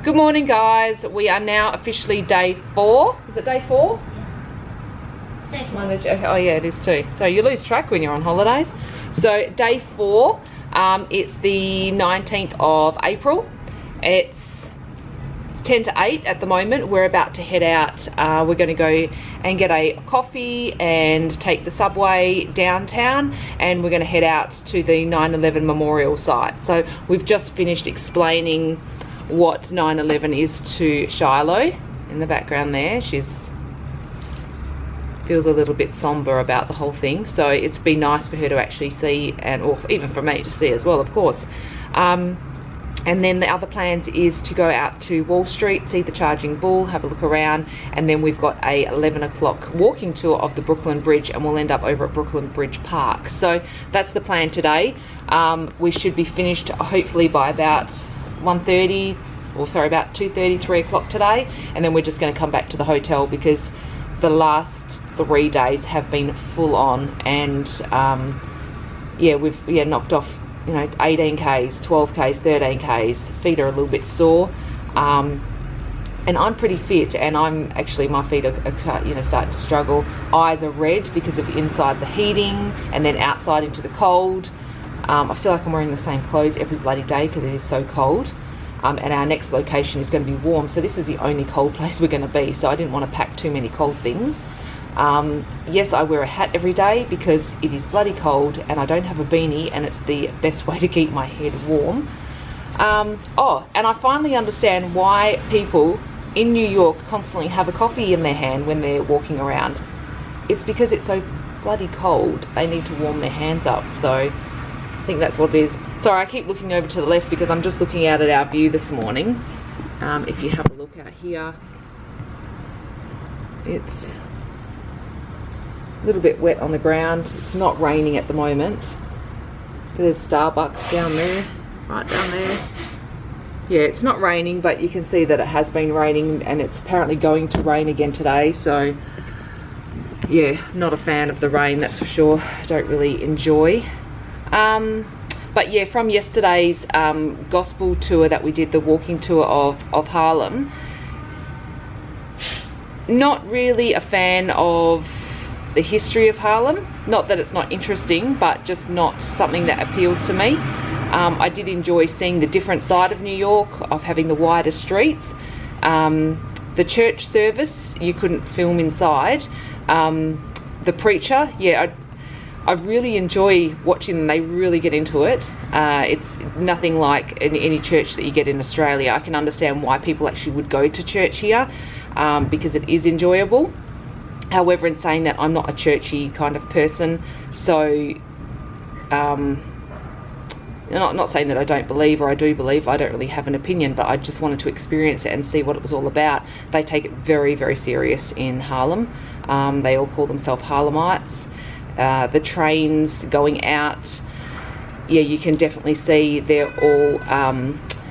Good morning, guys. We are now officially day 4. Is it day 4? Oh yeah, it is too. So you lose track when you're on holidays. So day 4, it's the 19th of April. It's 10 to 8 at the moment. We're about to head out. We're going to go and get a coffee and take the subway downtown, and we're going to head out to the 9/11 memorial site. So we've just finished explaining what 9/11 is to Shiloh. In the background there, she's feels a little bit somber about the whole thing, so it's been nice for her to actually see, and or even for me to see as well, of course. And then the other plans is to go out to Wall Street, see the Charging Bull, have a look around, and then we've got a 11 o'clock walking tour of the Brooklyn Bridge, and we'll end up over at Brooklyn Bridge Park. So that's the plan today. We should be finished hopefully by about 1:30, or sorry, about 2:30, 3 o'clock today, and then we're just going to come back to the hotel because the last 3 days have been full on, and yeah, we've knocked off 18Ks, 12Ks, 13Ks. Feet are a little bit sore, and I'm pretty fit, and I'm actually, my feet are starting to struggle. Eyes are red because of inside the heating and then outside into the cold. I feel like I'm wearing the same clothes every bloody day because it is so cold. And our next location is going to be warm, so this is the only cold place we're going to be, so I didn't want to pack too many cold things. Yes, I wear a hat every day because it is bloody cold, and I don't have a beanie, and it's the best way to keep my head warm. Oh, and I finally understand why people in New York constantly have a coffee in their hand when they're walking around. It's because it's so bloody cold, they need to warm their hands up, so I think that's what it is. Sorry, I keep looking over to the left because I'm just looking out at our view this morning. If you have a look out here, it's a little bit wet on the ground. It's not raining at the moment. There's Starbucks down there, right down there. Yeah, it's not raining, but you can see that it has been raining, and it's apparently going to rain again today, so yeah, not a fan of the rain, that's for sure. Don't really enjoy. But yeah, from yesterday's gospel tour that we did, the walking tour of Harlem, not really a fan of the history of Harlem. Not that it's not interesting, but just not something that appeals to me. I did enjoy seeing the different side of New York, of having the wider streets. The church service, you couldn't film inside. The preacher, yeah, I really enjoy watching them. They really get into it. It's nothing like any church that you get in Australia. I can understand why people actually would go to church here, because it is enjoyable. However, in saying that, I'm not a churchy kind of person, so not saying that I don't believe, or I do believe. I don't really have an opinion, but I just wanted to experience it and see what it was all about. They take it very, very serious in Harlem. They all call themselves Harlemites. The trains going out, yeah, you can definitely see they're all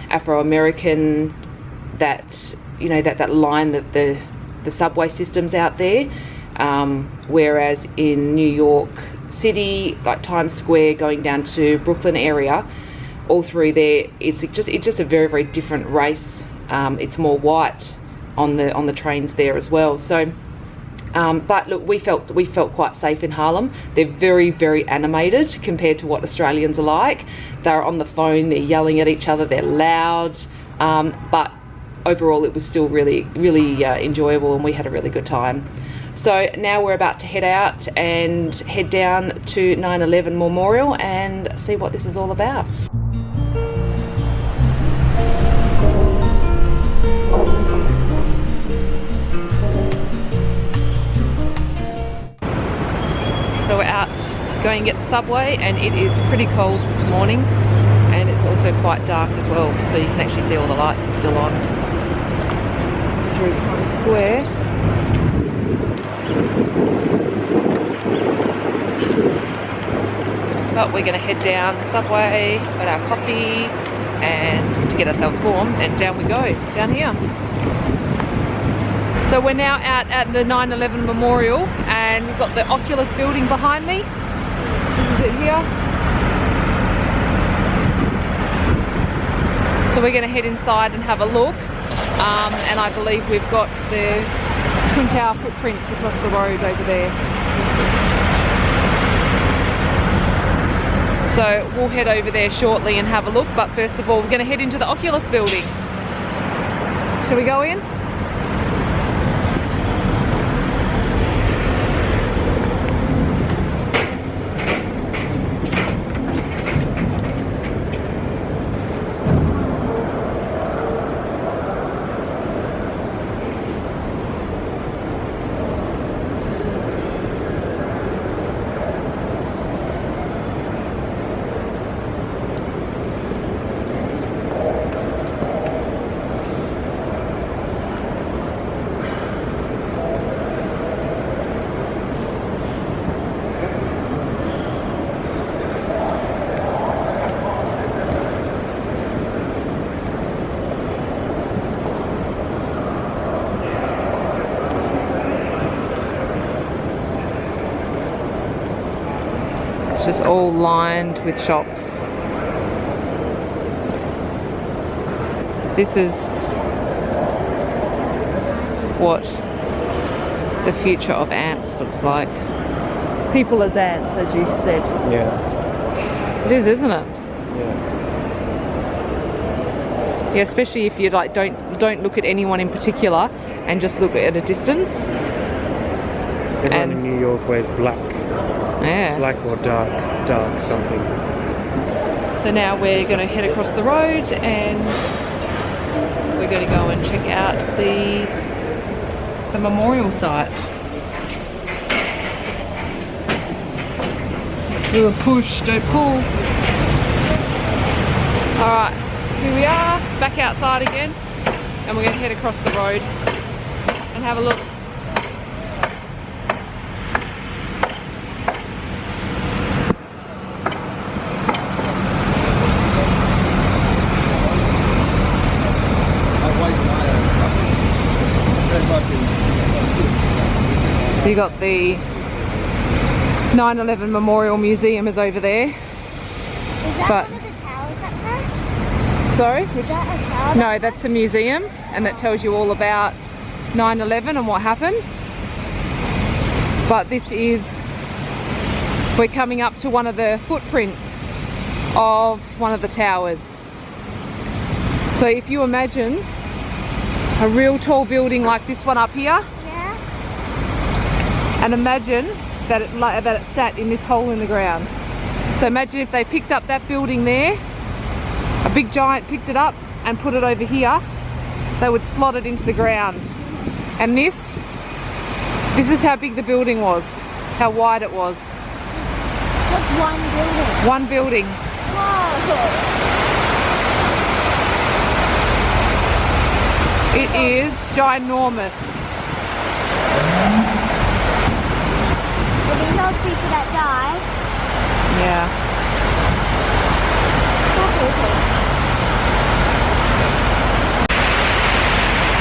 Afro-American. That that line that the subway system's out there, whereas in New York City, like Times Square going down to Brooklyn area, all through there, it's just a very, very different race. It's more white on the trains there as well. So but look, we felt quite safe in Harlem. They're very, very animated compared to what Australians are like. They're on the phone, they're yelling at each other, they're loud, but overall it was still really, really enjoyable, and we had a really good time. So now we're about to head out and head down to 9/11 Memorial and see what this is all about. So we're out going to get the subway, and it is pretty cold this morning, and it's also quite dark as well, so you can actually see all the lights are still on through Times Square. But we're going to head down the subway, got our coffee, and to get ourselves warm, and down we go, down here. So we're now out at the 9/11 Memorial, and we've got the Oculus building behind me. This is it here. So we're going to head inside and have a look. And I believe we've got the Twin Tower footprints across the road over there. So we'll head over there shortly and have a look, but first of all we're going to head into the Oculus building. Shall we go in? It's just all lined with shops. This is what the future of ants looks like. People as ants, as you said. Yeah. It is, isn't it? Yeah. Yeah, especially if you like don't look at anyone in particular and just look at a distance. Everyone in New York wears black. Yeah. Black or dark something. So now we're going to head across the road and we're going to go and check out the memorial site. Push, don't pull. Alright, here we are, back outside again, and we're going to head across the road and have a look. So you got the 9/11 Memorial Museum is over there. Is that one of the towers that crashed? Sorry? Is that a tower? No, that's a museum and that tells you all about 9/11 and what happened. But this is, we're coming up to one of the footprints of one of the towers. So if you imagine a real tall building like this one up here, and imagine that it sat in this hole in the ground. So imagine if they picked up that building there, a big giant picked it up and put it over here, they would slot it into the ground. And this is how big the building was, how wide it was. Just one building? One building. Whoa! It is ginormous. There's no people that died. Yeah.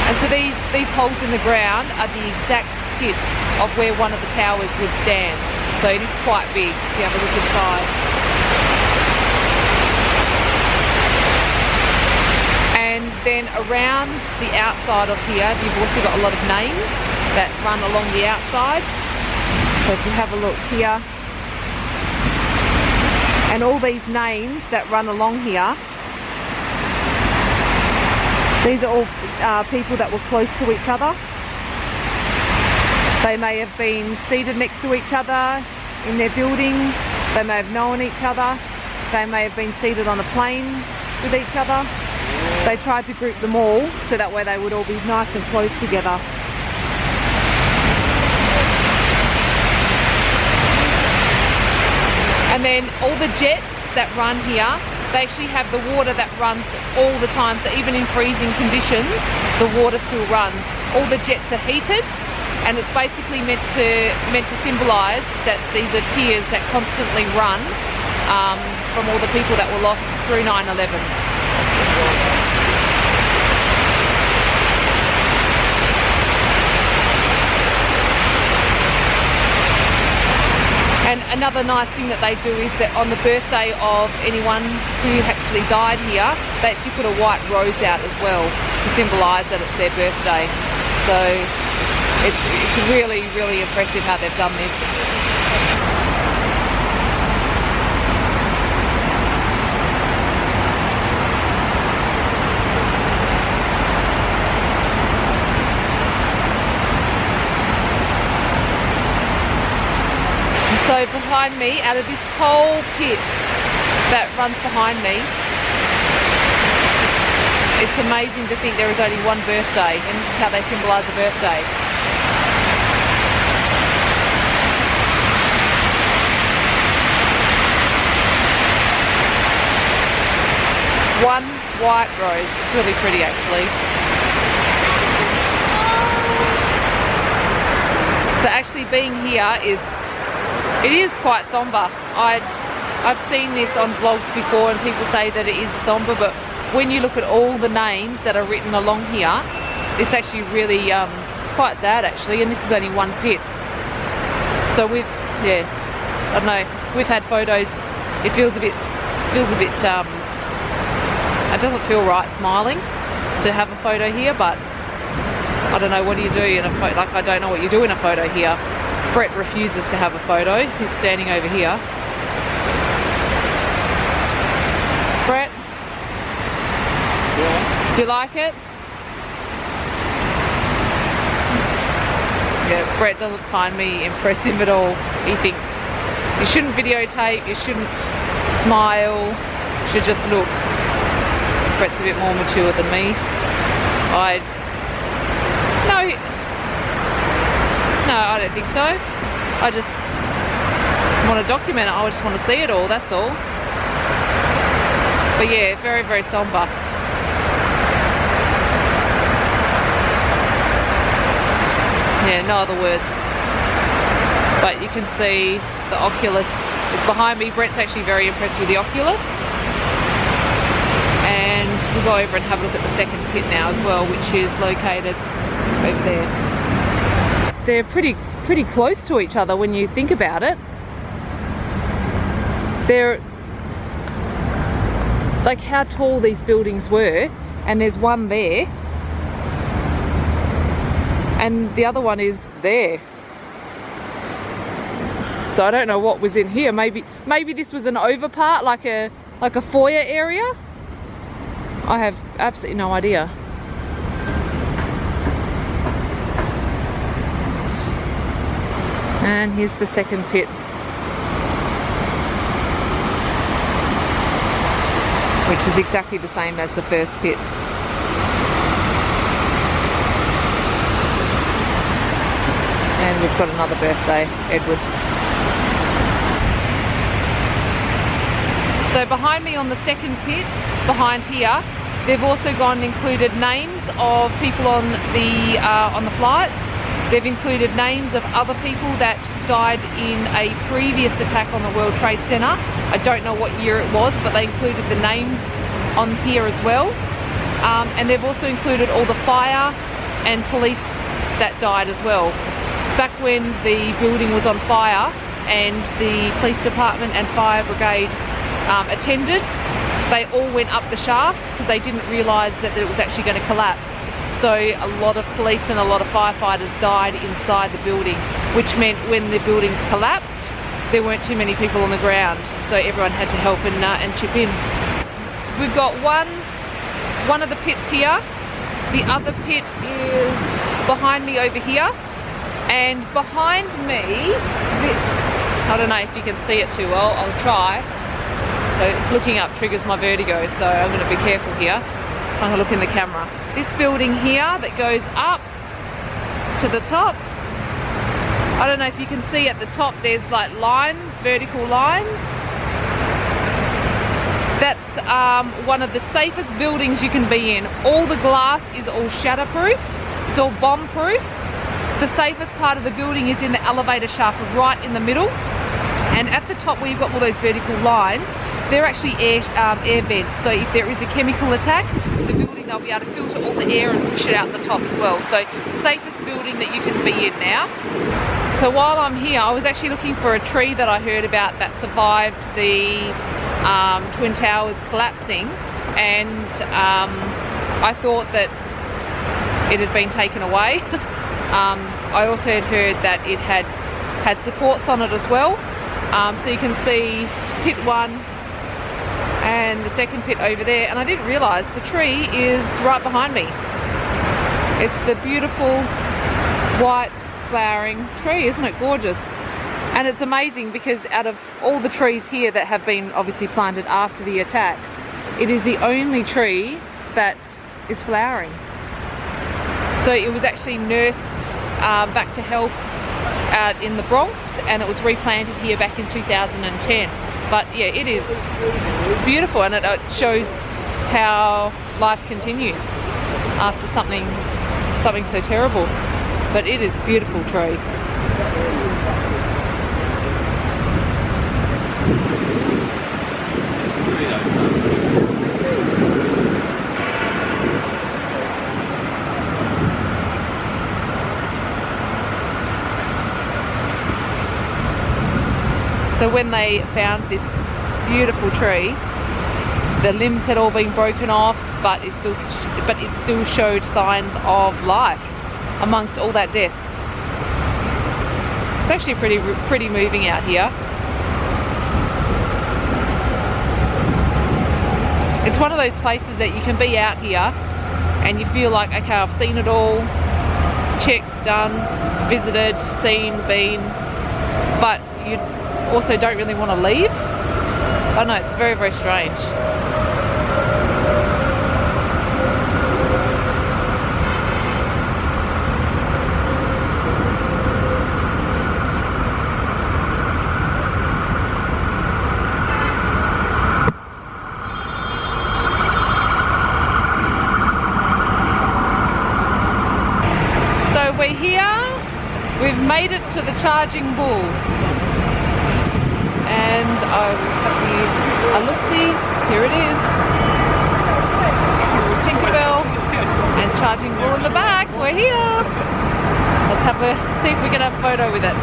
And so these holes in the ground are the exact fit of where one of the towers would stand. So it is quite big if you have a look inside. And then around the outside of here, you've also got a lot of names that run along the outside. So if you have a look here, and all these names that run along here, these are all people that were close to each other. They may have been seated next to each other in their building, they may have known each other, they may have been seated on a plane with each other. They tried to group them all so that way they would all be nice and close together. And then all the jets that run here, they actually have the water that runs all the time. So even in freezing conditions, the water still runs. All the jets are heated, and it's basically meant to symbolise that these are tears that constantly run from all the people that were lost through 9/11. And another nice thing that they do is that on the birthday of anyone who actually died here, they actually put a white rose out as well to symbolise that it's their birthday. So it's really, really impressive how they've done this. So behind me, out of this whole pit that runs behind me, it's amazing to think there is only one birthday, and this is how they symbolise a birthday. One white rose. It's really pretty actually. So actually being here it is quite somber. I've seen this on vlogs before and people say that it is somber, but when you look at all the names that are written along here, it's actually really it's quite sad actually, and this is only one pit. So I don't know, we've had photos, it feels a bit it doesn't feel right smiling to have a photo here, but I don't know, what do you do in a photo? Like, I don't know what you do in a photo here. Brett refuses to have a photo. He's standing over here. Brett? Yeah. Do you like it? Yeah, Brett doesn't find me impressive at all. He thinks you shouldn't videotape, you shouldn't smile, you should just look. Brett's a bit more mature than me. No, I don't think so. I just want to document it. I just want to see it all, that's all. But yeah, very, very somber. Yeah, no other words. But you can see the Oculus is behind me. Brett's actually very impressed with the Oculus. And we'll go over and have a look at the second pit now as well, which is located over there. They're pretty close to each other when you think about it. They're like how tall these buildings were, and there's one there and the other one is there. So I don't know what was in here. Maybe this was an over part, like a foyer area. I have absolutely no idea. And here's the second pit, which is exactly the same as the first pit. And we've got another birthday, Edward. So behind me on the second pit, behind here, they've also gone and included names of people on the flights. They've included names of other people that died in a previous attack on the World Trade Center. I don't know what year it was, but they included the names on here as well. And they've also included all the fire and police that died as well. Back when the building was on fire and the police department and fire brigade attended, they all went up the shafts because they didn't realise that it was actually going to collapse. So a lot of police and a lot of firefighters died inside the building, which meant when the buildings collapsed, there weren't too many people on the ground. So everyone had to help and chip in. We've got one of the pits here. The other pit is behind me over here. And behind me, I don't know if you can see it too well, I'll try. So looking up triggers my vertigo, so I'm going to be careful here. I'm going to look in the camera. This building here that goes up to the top, I don't know if you can see at the top there's like lines, vertical lines. That's one of the safest buildings you can be in. All the glass is all shatterproof, it's all bomb proof. The safest part of the building is in the elevator shaft right in the middle, and at the top where you've got all those vertical lines, they're actually air vents. So if there is a chemical attack, the building saying they'll be able to filter all the air and push it out the top as well. So safest building that you can be in now. So while I'm here, I was actually looking for a tree that I heard about that survived the Twin Towers collapsing, and I thought that it had been taken away. I also had heard that it had supports on it as well. So you can see pit 1 and the second pit over there, and I didn't realise the tree is right behind me. It's the beautiful white flowering tree, isn't it gorgeous? And it's amazing because out of all the trees here that have been obviously planted after the attacks, it is the only tree that is flowering. So it was actually nursed back to health out in the Bronx, and it was replanted here back in 2010. But yeah, it's beautiful, and it shows how life continues after something so terrible. But it is a beautiful tree. So when they found this beautiful tree, the limbs had all been broken off, but it still showed signs of life amongst all that death. It's actually pretty moving out here. It's one of those places that you can be out here and you feel like, okay, I've seen it all, checked, done, visited, seen, been, but you also don't really want to leave. I don't know, it's very, very strange. So we're here, we've made it to the Charging Bull. And I will have you a look-see. Here it is. Tinkerbell and Charging Bull in the back. We're here. Let's see if we can have a photo with it.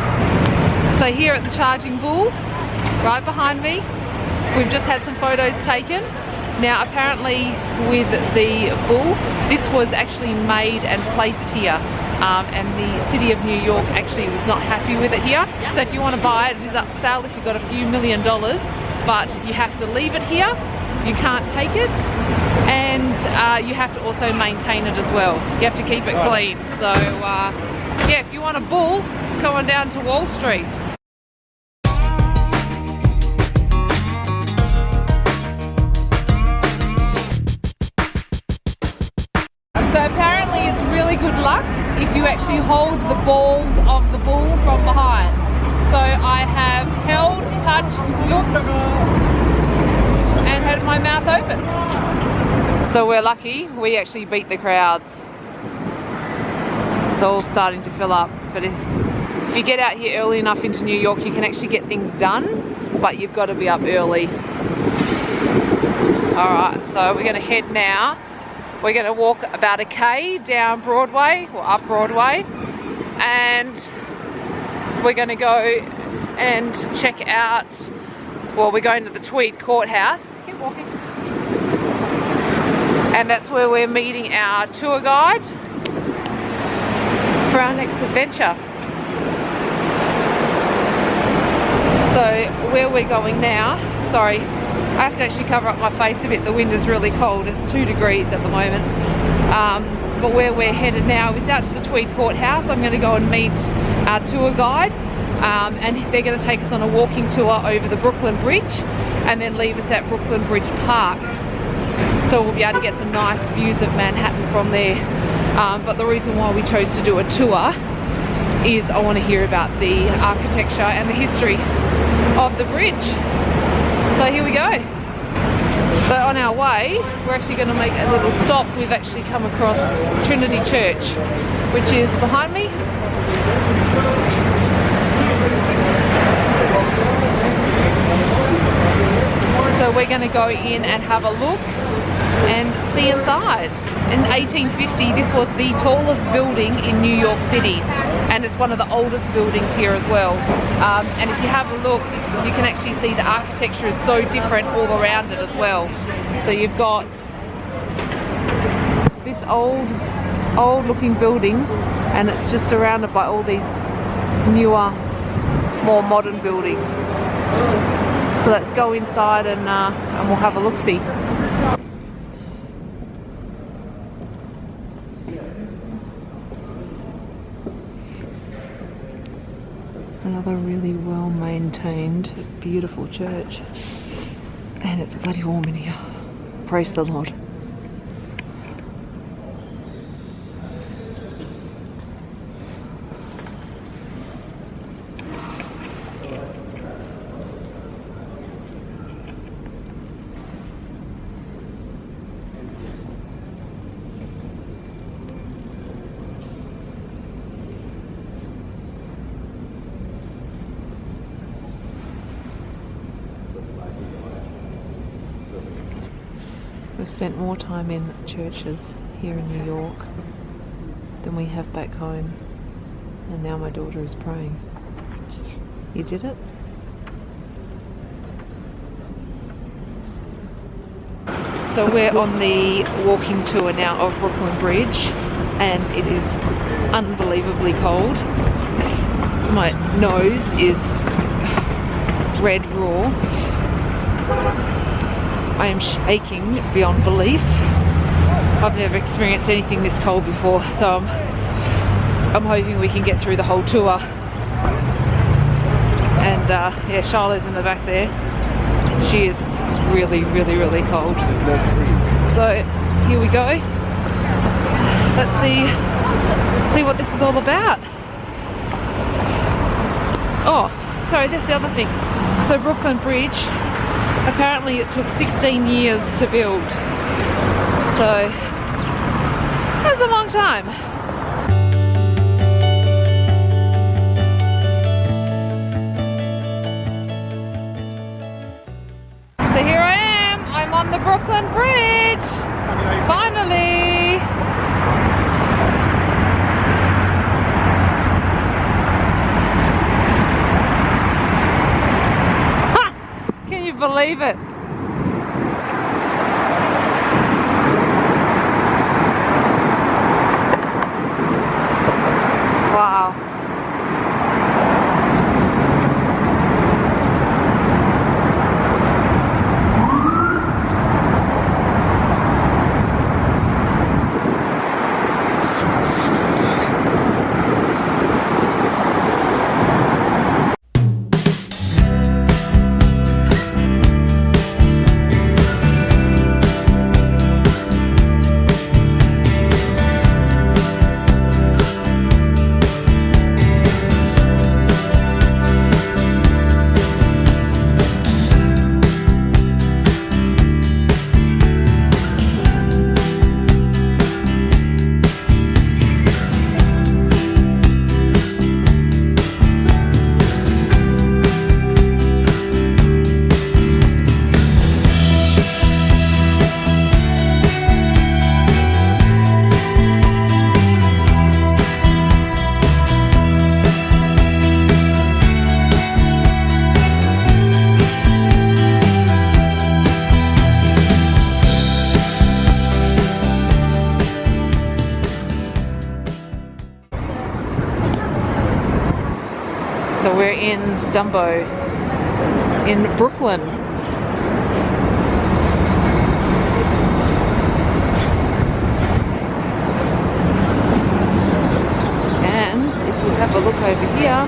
So here at the Charging Bull, right behind me, we've just had some photos taken. Now apparently with the bull, this was actually made and placed here. And the city of New York actually was not happy with it here. So if you want to buy it, it is up for sale if you've got a few $1 million, but you have to leave it here. You can't take it, and you have to also maintain it as well. You have to keep it clean. So yeah, if you want a bull, come on down to Wall Street. So apparently it's really good luck if you actually hold the balls of the bull from behind. So I have held, touched, looked, and had my mouth open. So we're lucky, we actually beat the crowds. It's all starting to fill up, but if you get out here early enough into New York, you can actually get things done, but you've got to be up early. Alright, so we're going to head now. We're going to walk about a K down Broadway, or up Broadway, and we're going to go and check out, well, we're going to the Tweed Courthouse. Keep walking. And that's where we're meeting our tour guide for our next adventure. So where we're going now, sorry, I have to actually cover up my face a bit. The wind is really cold. It's 2 degrees at the moment. But where we're headed now is out to the Tweed Courthouse. I'm going to go and meet our tour guide, and they're going to take us on a walking tour over the Brooklyn Bridge and then leave us at Brooklyn Bridge Park. So we'll be able to get some nice views of Manhattan from there. But the reason why we chose to do a tour is I want to hear about the architecture and the history of the bridge. So here we go. So on our way, we're actually going to make a little stop. We've actually come across Trinity Church, which is behind me. So we're going to go in and have a look and see inside. In 1850, this was the tallest building in New York City, and it's one of the oldest buildings here as well. And if you have a look, you can actually see the architecture is so different all around it as well. So you've got this old looking building, and it's just surrounded by all these newer, more modern buildings. So let's go inside and we'll have a look-see. Another really well maintained, beautiful church. And it's bloody warm in here. Praise the Lord. We've spent more time in churches here in New York than we have back home, and now my daughter is praying. You did it? So we're on the walking tour now of Brooklyn Bridge, and it is unbelievably cold. My nose is red raw. I am shaking beyond belief. I've never experienced anything this cold before, so I'm hoping we can get through the whole tour. And yeah, Charlotte's in the back there. She is really, really, really cold. So here we go. Let's see what this is all about. Oh, sorry, that's the other thing. So Brooklyn Bridge, apparently it took 16 years to build. So that's a long time. So here I am, I'm on the Brooklyn Bridge, finally. Ha! Can you believe it? Wow. So we're in Dumbo, in Brooklyn. And if you have a look over here,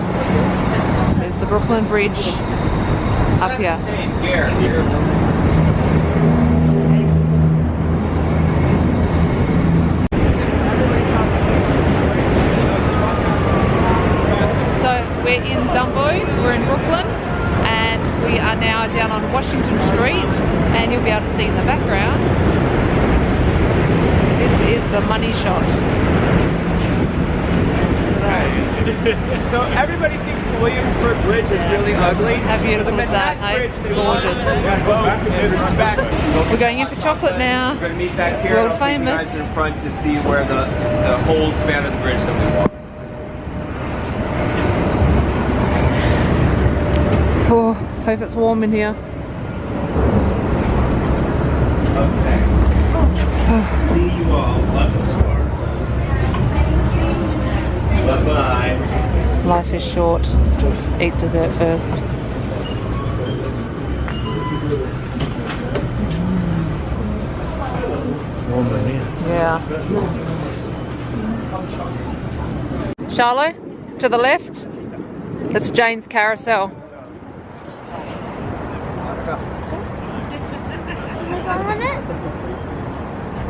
there's the Brooklyn Bridge up here. We're in Dumbo, we're in Brooklyn, and we are now down on Washington Street, and you'll be able to see in the background, this is the money shot. So So everybody thinks the Williamsburg Bridge is really ugly. How beautiful The is that, Manhattan hey? Bridge, they want Gorgeous. to vote and respect. We're going in for chocolate now. We're going to meet back here. World I'll take you famous. guys in front to see where the whole span of the bridge that we walk. Oh, hope it's warm in here. Okay. See you all. Love the sparkles. Bye-bye. Life is short. Eat dessert first. It's warmer in here. Yeah. Charlotte, to the left. That's Jane's Carousel. Can we go on it?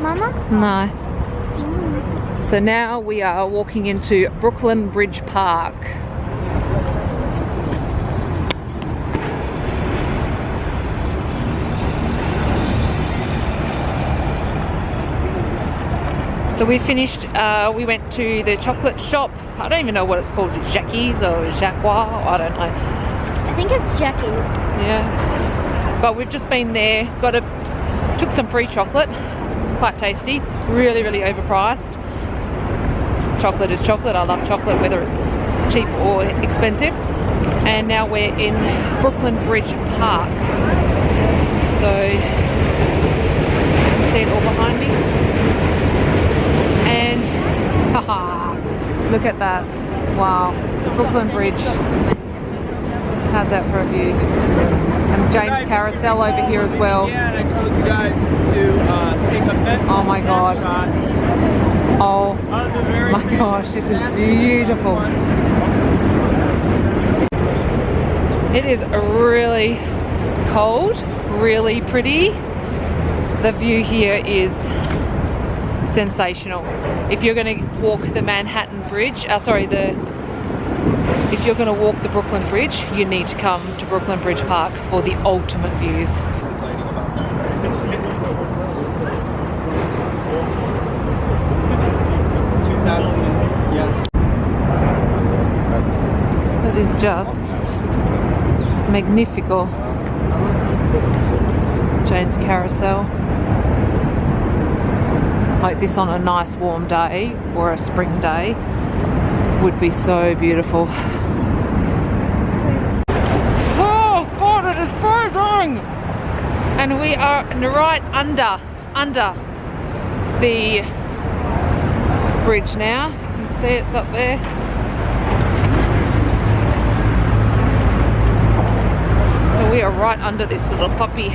Mama? No. So now we are walking into Brooklyn Bridge Park. So we finished, we went to the chocolate shop. I don't even know what it's called, Jackie's or Jacques, I don't know. I think it's Jackie's. Yeah. But we've just been there, took some free chocolate, quite tasty, really, really overpriced. Chocolate is chocolate, I love chocolate whether it's cheap or expensive. And now we're in Brooklyn Bridge Park. So, you can see it all behind me. And, haha, look at that, wow, the Brooklyn Bridge. How's that for a view? And Jane's Carousel over here as well. Yeah, and I told you guys to take a mental Oh my God. snapshot Oh of the very my gosh, this is beautiful. It is really cold, really pretty. The view here is sensational. If you're going to walk the Manhattan Bridge, if you're going to walk the Brooklyn Bridge, you need to come to Brooklyn Bridge Park for the ultimate views. Yes. It is just magnifico. Jane's Carousel. Like this on a nice warm day or a spring day would be so beautiful. Oh God, it is freezing! And we are right under the bridge now. You can see it's up there. So we are right under this little puppy.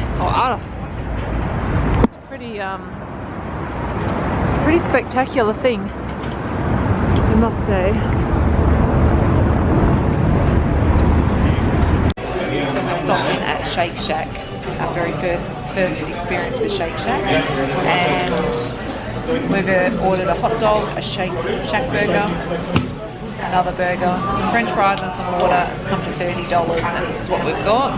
It's pretty spectacular thing, I must say. So we stopped in at Shake Shack, our very first experience with Shake Shack, and we've ordered a hot dog, a Shake Shack burger, another burger, some French fries and some water. It's come to $30 and this is what we've got.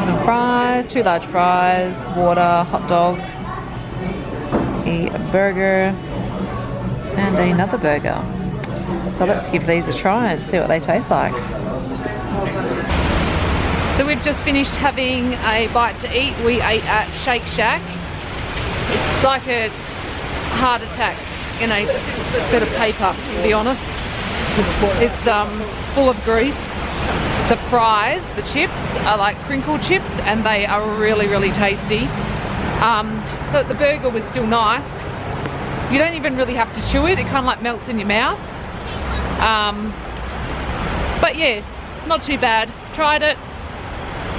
Some fries, 2 large fries, water, hot dog, a burger and another burger. So let's give these a try and see what they taste like. So we've just finished having a bite to eat. We ate at Shake Shack. It's like a heart attack in a bit of paper, to be honest. It's full of grease. The fries, the chips, are like crinkle chips and they are really, really tasty. The burger was still nice. You don't even really have to chew it. It kind of like melts in your mouth. But yeah, not too bad. Tried it.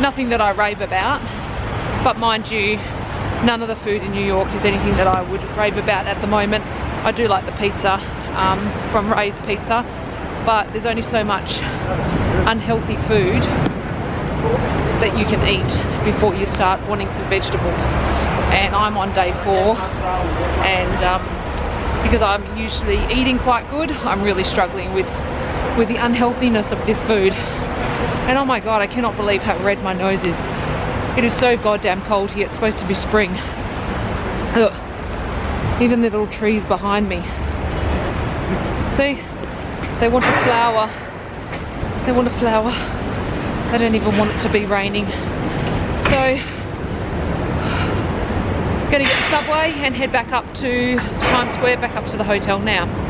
Nothing that I rave about. But mind you, none of the food in New York is anything that I would rave about at the moment. I do like the pizza from Ray's Pizza, but there's only so much unhealthy food that you can eat before you start wanting some vegetables. And I'm on day 4, and because I'm usually eating quite good, I'm really struggling with the unhealthiness of this food. And oh my God, I cannot believe how red my nose is. It is so goddamn cold here. It's supposed to be spring. Ugh. Even the little trees behind me See, they want a flower. They want a flower. They don't even want it to be raining. So, gonna get the subway and head back up to Times Square, back up to the hotel now.